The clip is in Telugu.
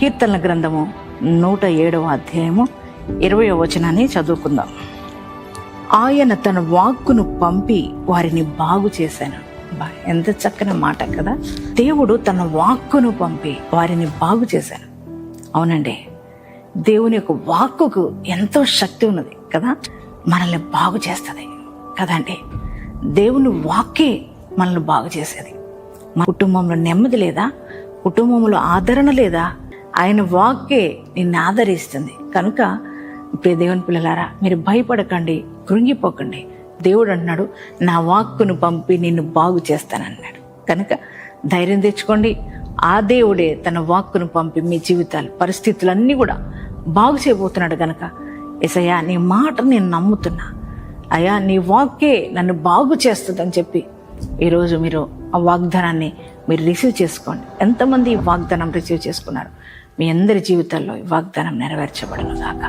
కీర్తనల గ్రంథము 107వ అధ్యాయము 20వ వచనాన్ని చదువుకుందాం. ఆయన తన వాక్కును పంపి వారిని బాగు చేశాను. ఎంత చక్కని మాట కదా. దేవుడు తన వాక్కును పంపి వారిని బాగు చేశాను. అవునండి, దేవుని యొక్క వాక్కుకు ఎంతో శక్తి ఉన్నది కదా, మనల్ని బాగు చేస్తుంది కదండి. దేవుని వాక్కే మనల్ని బాగు చేసేది. మన కుటుంబంలో నెమ్మది లేదా, కుటుంబంలో ఆదరణ లేదా, ఆయన వాక్కే నిన్ను ఆదరిస్తుంది. కనుక ఇప్పుడు దేవుని పిల్లలారా, మీరు భయపడకండి, కృంగిపోకండి. దేవుడు అంటున్నాడు, నా వాక్కును పంపి నిన్ను బాగు చేస్తానన్నాడు. కనుక ధైర్యం తెచ్చుకోండి. ఆ దేవుడే తన వాక్కును పంపి మీ జీవితాలు, పరిస్థితులన్నీ కూడా బాగు చేయబోతున్నాడు. కనుక యేసయ్యా, నీ మాట నేను నమ్ముతున్నా, అయ్యా నీ వాక్కే నన్ను బాగు చేస్తుందని చెప్పి ఈరోజు మీరు ఆ వాగ్దానాన్ని మీరు రిసీవ్ చేసుకోండి. ఎంతమంది ఈ వాగ్దానం రిసీవ్ చేసుకున్నారు? మీ అందరి జీవితాల్లో ఈ వాగ్దానం నెరవేర్చబడును గాక.